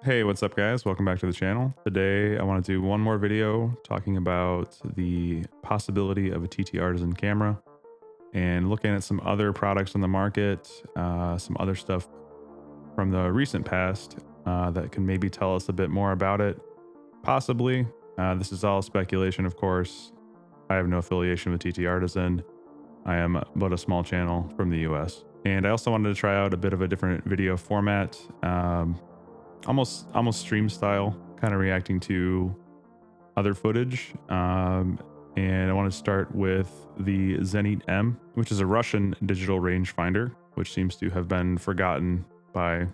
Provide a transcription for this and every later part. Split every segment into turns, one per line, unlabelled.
Hey, what's up guys? Welcome back to the channel. Today I want to do one more video talking about the possibility of a TTArtisan camera and looking at some other products on the market, some other stuff from the recent past that can maybe tell us a bit more about it. Possibly. This is all speculation, of course. I have no affiliation with TTArtisan. I am but a small channel from the US. And I also wanted to try out a bit of a different video format. Almost stream style, kind of reacting to other footage. And I want to start with the Zenit-M, which is a Russian digital rangefinder, which seems to have been forgotten by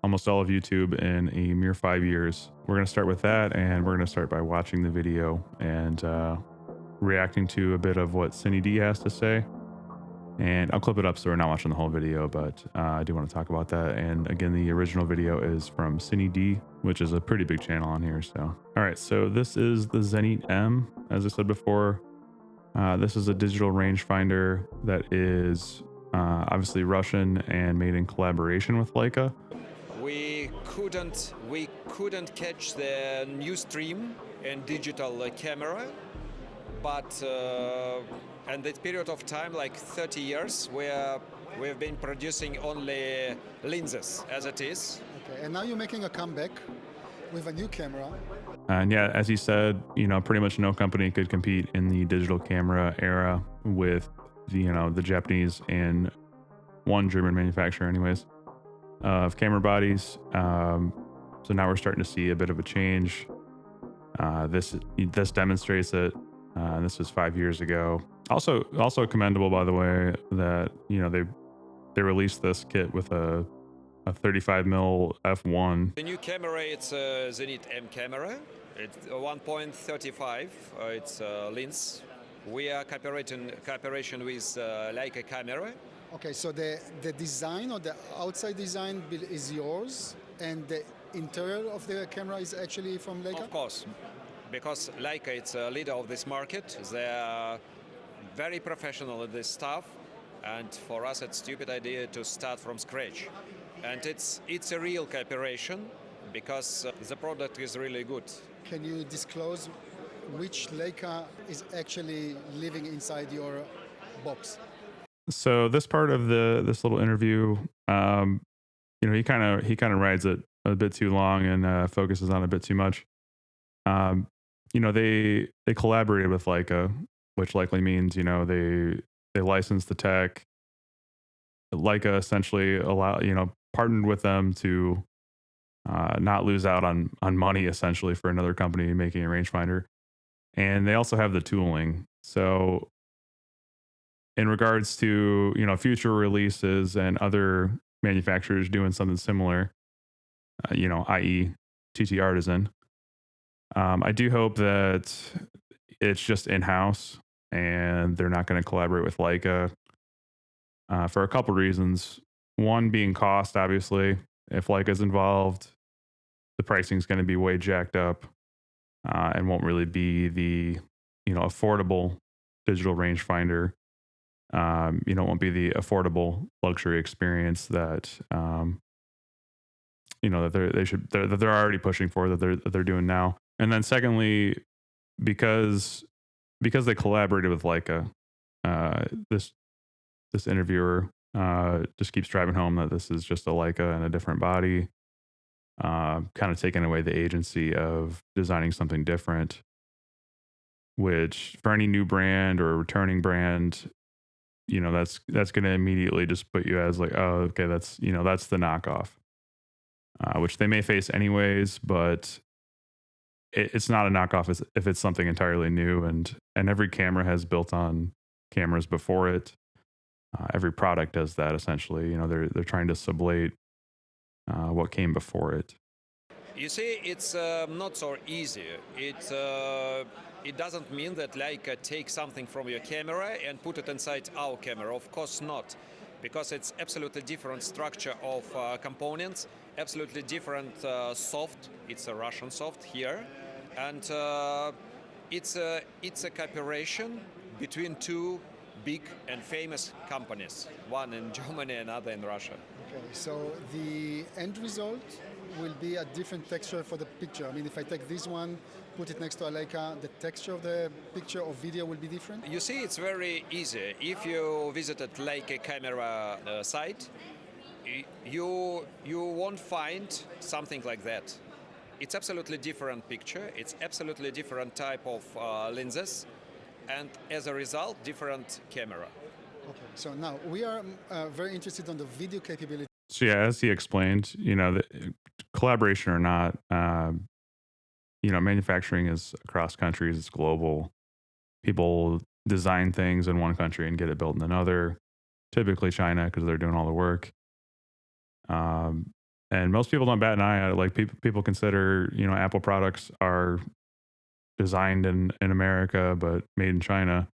almost all of YouTube in a mere 5 years. We're going to start with that, and we're going to start by watching the video and reacting to a bit of what CineD has to say. And I'll clip it up so we're not watching the whole video, but I do want to talk about that. And again, the original video is from CineD, which is a pretty big channel on here. So, all right, so this is the Zenit-M. As I said before, this is a digital rangefinder that is obviously Russian and made in collaboration with Leica.
We couldn't catch the new stream in digital camera, but in that period of time, like 30 years, we've been producing only lenses as it is.
Okay, and now you're making a comeback with a new camera.
And yeah, as he said, pretty much no company could compete in the digital camera era with the Japanese and one German manufacturer, anyways, of camera bodies. So now we're starting to see a bit of a change. This demonstrates it. This was 5 years ago. Also commendable, by the way, that they released this kit with a 35mm f1.
The new camera, it's a Zenit-M camera. It's 1.35. It's a lens. We are cooperation with Leica camera.
Okay, so the design or the outside design is yours, and the interior of the camera is actually from Leica?
Of course, because Leica is a leader of this market. They are very professional at this stuff, and for us it's a stupid idea to start from scratch. And it's a real cooperation because the product is really good.
Can you disclose which Leica is actually living inside your box?
So this part of this little interview, he kind of rides it a bit too long and focuses on it a bit too much. They collaborated with Leica, which likely means they licensed the tech. Leica essentially partnered with them to not lose out on money, essentially, for another company making a rangefinder. And they also have the tooling. So in regards to future releases and other manufacturers doing something similar, i.e. TTArtisan, I do hope that it's just in-house and they're not going to collaborate with Leica for a couple reasons. One being cost, obviously. If Leica's involved, the pricing is going to be way jacked up and won't really be the affordable digital rangefinder. Won't be the affordable luxury experience that that they're already pushing for, that they're doing now. And then secondly, because they collaborated with Leica, this interviewer just keeps driving home that this is just a Leica and a different body, kind of taking away the agency of designing something different, which for any new brand or returning brand, that's going to immediately just put you as like, oh, okay, that's the knockoff, which they may face anyways, but it's not a knockoff if it's something entirely new, and every camera has built on cameras before it. Every product does that essentially. They're trying to sublate what came before it.
You see, it's not so easy. It doesn't mean that Leica takes something from your camera and put it inside our camera. Of course not, because it's absolutely different structure of components, absolutely different soft. It's a Russian soft here, and it's a cooperation between two big and famous companies, one in Germany and another in Russia.
Okay, so the end result will be a different texture for the picture? I mean, if I take this one, put it next to a Leica, the texture of the picture or video will be different?
You see, it's very easy. If you visited Leica camera site, you won't find something like that. It's absolutely different picture. It's absolutely different type of lenses, and as a result, different camera.
Okay, so now we are very interested on the video capability.
So yeah, as he explained, the collaboration or not, manufacturing is across countries, it's global. People design things in one country and get it built in another, typically China because they're doing all the work. And most people don't bat an eye at it. Like people consider, Apple products are designed in America but made in China.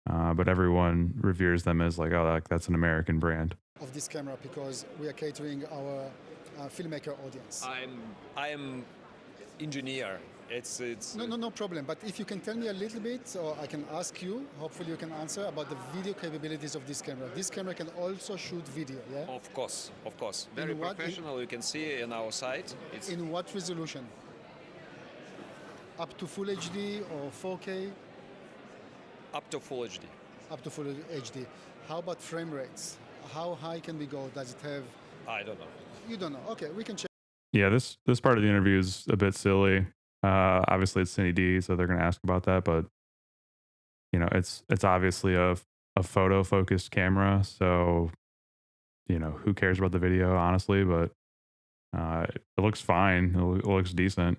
But everyone reveres them as like, oh, that's an American brand.
Of this camera because we are catering our filmmaker audience.
I'm engineer. It's
No problem. But if you can tell me a little bit, or I can ask you, hopefully you can answer about the video capabilities of this camera. This camera can also shoot video, yeah?
Of course. Very professional. You can see in our site.
In what resolution? Up to Full HD or 4K?
Up to Full HD.
Up to Full HD. How about frame rates? How high can we go? Does it have?
I don't know.
You don't know. Okay, we can check.
Yeah, this part of the interview is a bit silly. Obviously, it's CineD, so they're going to ask about that. But it's obviously a photo focused camera, so who cares about the video, honestly? But it looks fine. It looks decent.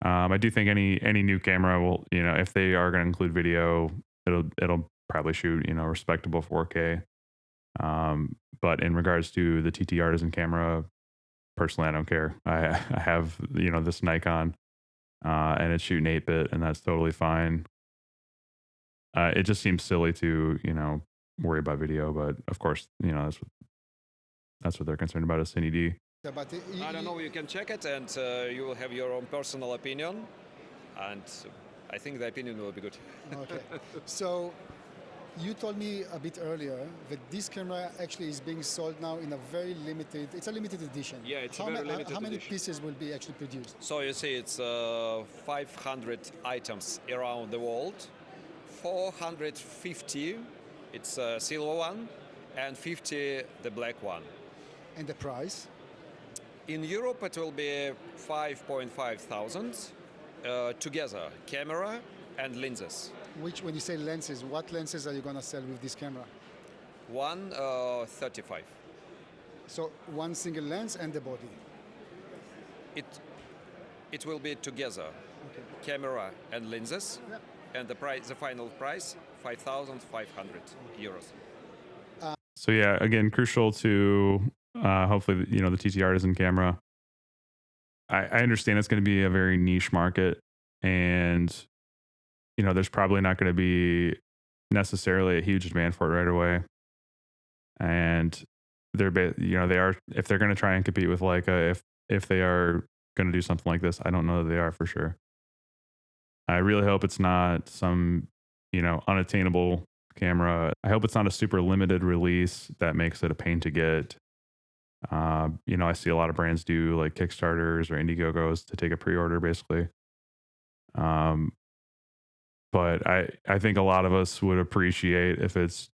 I do think any new camera will, if they are going to include video, it'll probably shoot respectable 4K. But in regards to the TTArtisan camera, personally, I don't care. I have this Nikon, and it's shooting 8-bit, and that's totally fine. It just seems silly to worry about video, but of course that's what they're concerned about is CineD.
But
I don't know. You can check it, and you will have your own personal opinion, and I think the opinion will be good.
Okay. So you told me a bit earlier that this camera actually is being sold now in a very limited. It's a limited edition.
Yeah, it's a very limited
How many
edition.
pieces will be actually produced?
So you see, it's 500 items around the world. 450, it's a silver one, and 50 the black one.
And the price?
In Europe, it will be 5.5 thousand together, camera and lenses.
When you say lenses, what lenses are you going to sell with this camera?
One 35.
So one single lens and the body.
It will be together, camera and lenses, and the final price 5,500 euros.
So yeah, again, crucial to hopefully the TTArtisan camera. I understand it's going to be a very niche market, and there's probably not going to be necessarily a huge demand for it right away. And they are, if they're going to try and compete with Leica, if they are going to do something like this, I don't know that they are for sure. I really hope it's not some unattainable camera. I hope it's not a super limited release that makes it a pain to get. I see a lot of brands do like Kickstarters or Indiegogos to take a pre-order basically. But I think a lot of us would appreciate if it's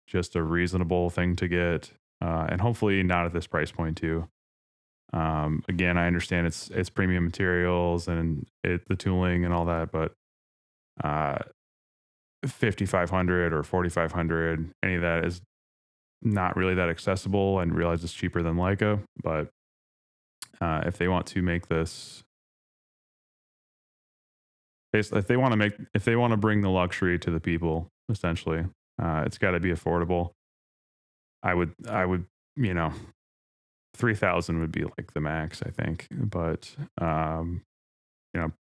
just a reasonable thing to get, and hopefully not at this price point too. Again, I understand it's premium materials and the tooling and all that, but 5,500 or 4,500, any of that is not really that accessible. And realize it's cheaper than Leica, but if they want to make this, if they want to bring the luxury to the people, essentially, it's got to be affordable. I would 3,000 would be like the max, I think, but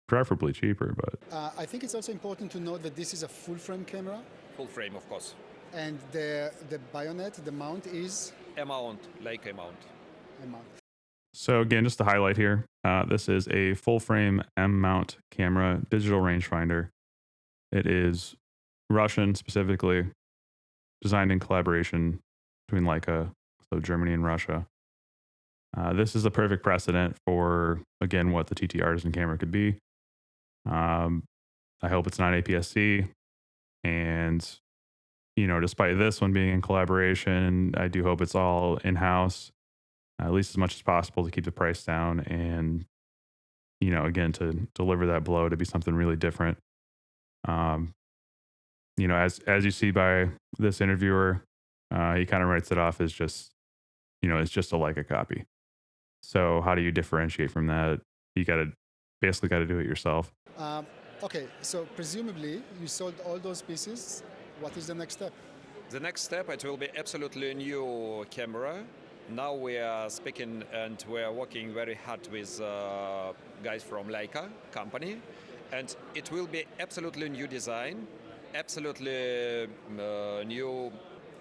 preferably cheaper. But
I think it's also important to note that this is a full frame camera.
Full frame, of course.
And the bayonet, the mount is?
Leica mount.
So again, just to highlight here, this is a full frame M mount camera, digital rangefinder. It is Russian specifically, designed in collaboration between Leica, so Germany and Russia. This is a perfect precedent for, again, what the TTArtisan camera could be. Um, I hope it's not APS-C, and despite this one being in collaboration, I do hope it's all in-house, at least as much as possible to keep the price down, and again, to deliver that blow to be something really different. Um, as you see by this interviewer, he kind of writes it off as just, it's just a Leica copy. So how do you differentiate from that? You basically got to do it yourself.
Um, okay, so presumably you sold all those pieces. What is the next step?
The next step, it will be absolutely new camera. Now we are speaking and we are working very hard with guys from Leica company, and it will be absolutely new design, absolutely new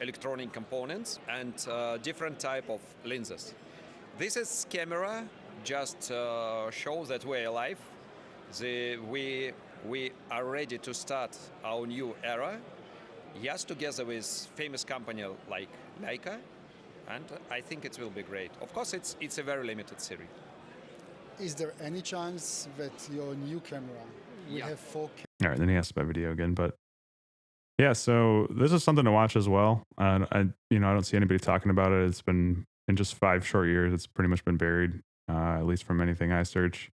electronic components, and different type of lenses. This is camera just shows that we're alive. We are ready to start our new era. Yes, together with famous company like Leica, and I think it will be great. Of course, it's a very limited series.
Is there any chance that your new camera will have 4K?
All right, then he asked about video again, but yeah, so this is something to watch as well. I don't see anybody talking about it. It's been in just 5 short years. It's pretty much been buried, at least from anything I search.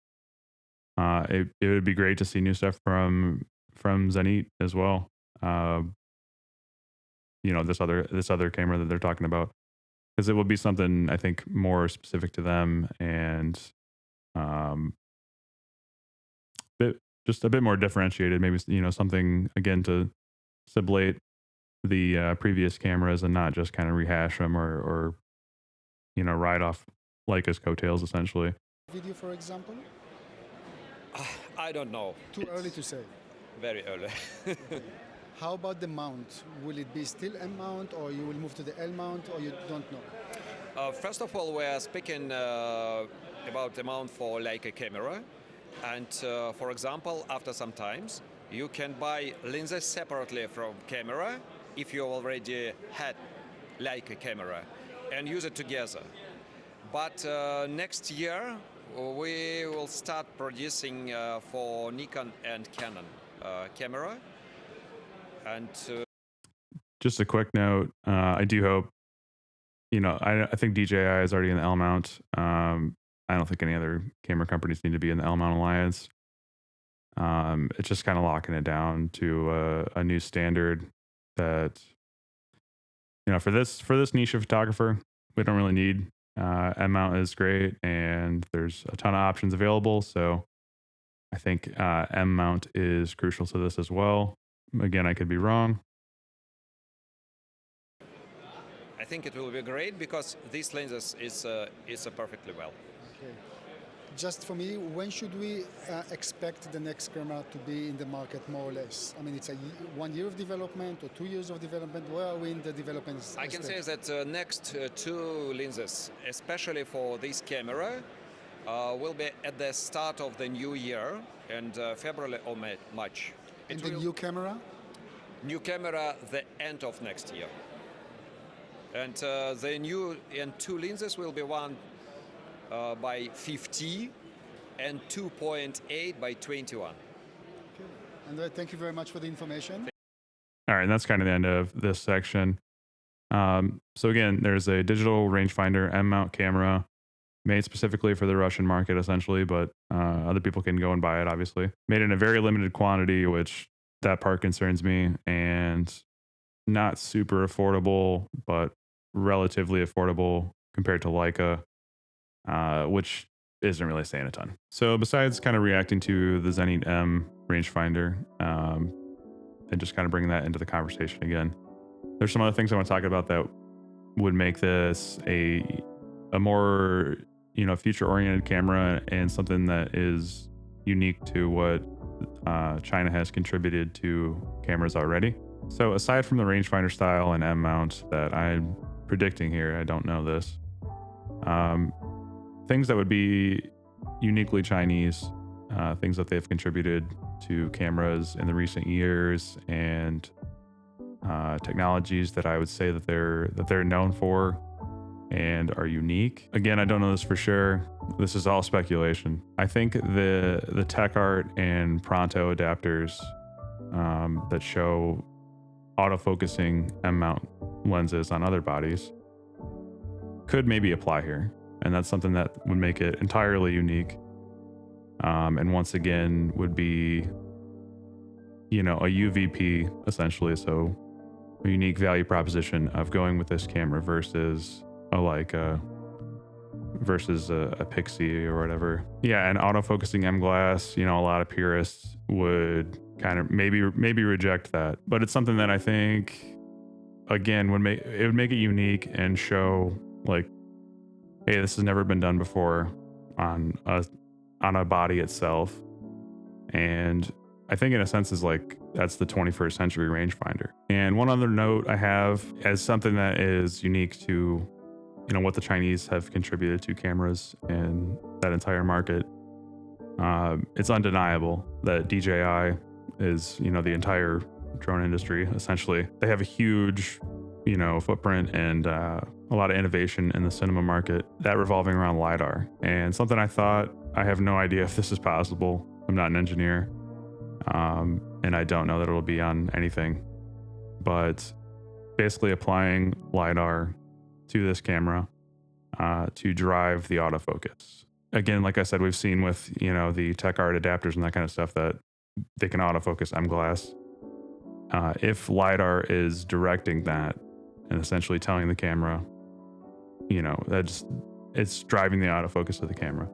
It would be great to see new stuff from Zenit as well. This other camera that they're talking about, because it will be something I think more specific to them, and just a bit more differentiated. Maybe something again to sublate the previous cameras and not just kind of rehash them or ride off Leica's coattails essentially.
Video, for example?
I don't know.
Too early to say.
Very early.
How about the mount? Will it be still M mount, or you will move to the L mount, or you don't know?
First of all, we are speaking about the mount for Leica camera, and for example, after some times, you can buy lenses separately from camera if you already had Leica camera and use it together. But next year we will start producing for Nikon and Canon camera. And
just a quick note, I do hope, I think DJI is already in the L mount. I don't think any other camera companies need to be in the L mount alliance. It's just kind of locking it down to a new standard that, for this niche of photographer, we don't really need. M mount is great, and there's a ton of options available. So I think M mount is crucial to this as well. Again, I could be wrong.
I think it will be great because these lenses is perfectly well.
Okay. Just for me, when should we expect the next camera to be in the market, more or less? I mean, it's 1 year of development or 2 years of development. Where are we in the development
I can
stage?
say that next 2 lenses, especially for this camera, will be at the start of the new year, and February or March.
And the new camera?
New camera, the end of next year. And the new and 2 lenses will be one by 50 and 2.8 by 21.
Okay. Andre, thank you very much for the information.
All right, and that's kind of the end of this section. So again, there's a digital rangefinder M mount camera made specifically for the Russian market, essentially, but other people can go and buy it, obviously. Made in a very limited quantity, which that part concerns me, and not super affordable, but relatively affordable compared to Leica, which isn't really saying a ton. So besides kind of reacting to the Zenit-M rangefinder, and just kind of bringing that into the conversation again, there's some other things I want to talk about that would make this a more future-oriented camera, and something that is unique to what China has contributed to cameras already. So aside from the rangefinder style and M mount that I'm predicting here, I don't know this, things that would be uniquely Chinese, things that they've contributed to cameras in the recent years, and technologies that I would say that they're known for, and are unique. Again, I don't know this for sure. This is all speculation. I think the TechArt and Pronto adapters that show autofocusing M-mount lenses on other bodies could maybe apply here. And that's something that would make it entirely unique. And once again, would be, you know, a UVP essentially. So a unique value proposition of going with this camera versus a Leica versus a Pixie or whatever. Yeah, and autofocusing M glass, you know, a lot of purists would kind of maybe reject that. But it's something that I think, again, would make it unique and show like, hey, this has never been done before on a body itself. And I think in a sense is like, that's the 21st century rangefinder. And one other note I have as something that is unique to, you know, what the Chinese have contributed to cameras and that entire market. It's undeniable that DJI is, you know, the entire drone industry, essentially. They have a huge, you know, footprint and a lot of innovation in the cinema market, that revolving around LiDAR. And something I thought, I have no idea if this is possible. I'm not an engineer. And I don't know that it'll be on anything, but basically applying LiDAR to this camera to drive the autofocus. Again, like I said, we've seen with, you know, the TechArt adapters and that kind of stuff that they can autofocus M glass. If LiDAR is directing that and essentially telling the camera, you know, it's driving the autofocus of the camera.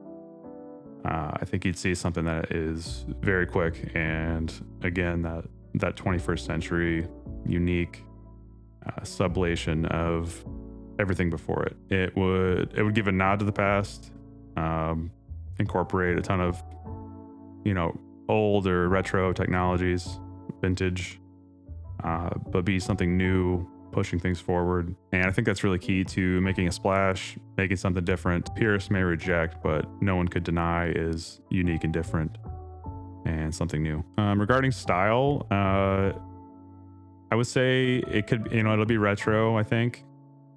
I think you'd see something that is very quick, and again, that 21st century unique sublation of everything before it. It would give a nod to the past, incorporate a ton of, you know, old or retro technologies, vintage, but be something new, pushing things forward. And I think that's really key to making a splash, making something different. Purists may reject, but no one could deny is unique and different and something new. Regarding style, I would say it could, you know, it'll be retro, I think,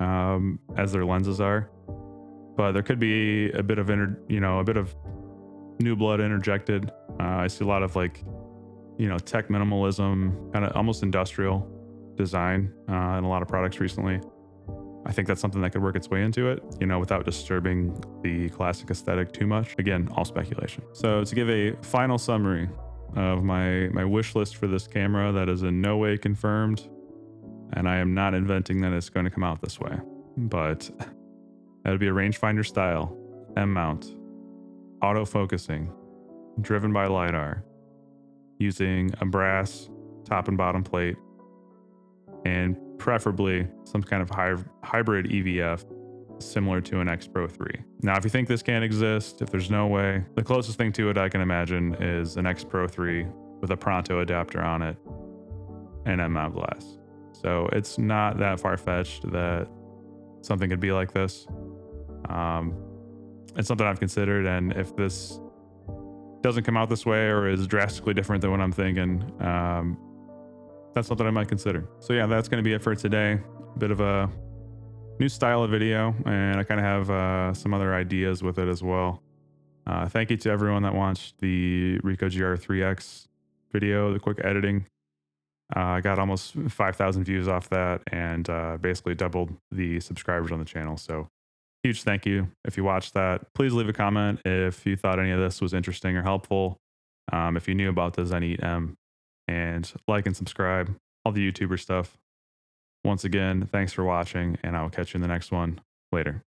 as their lenses are, but there could be a bit of a bit of new blood interjected. I see a lot of like, you know, tech minimalism, kind of almost industrial design in a lot of products recently. I think that's something that could work its way into it, you know, without disturbing the classic aesthetic too much. Again, all speculation. So to give a final summary of my wish list for this camera that is in no way confirmed, and I am not inventing that it's going to come out this way, but that would be a rangefinder style, M mount, autofocusing, driven by LiDAR, using a brass top and bottom plate, and preferably some kind of hybrid EVF similar to an X Pro 3. Now, if you think this can't exist, if there's no way, the closest thing to it I can imagine is an X Pro 3 with a Pronto adapter on it and M-mount glass. So it's not that far-fetched that something could be like this. It's something I've considered, and if this doesn't come out this way or is drastically different than what I'm thinking, that's something I might consider. So yeah, that's going to be it for today. A bit of a new style of video, and I kind of have some other ideas with it as well. Thank you to everyone that watched the Ricoh GR3X video, the quick editing. I got almost 5,000 views off that, and basically doubled the subscribers on the channel. So huge thank you if you watched that. Please leave a comment if you thought any of this was interesting or helpful. If you knew about the Zenit-M, and like and subscribe, all the YouTuber stuff. Once again, thanks for watching, and I will catch you in the next one. Later.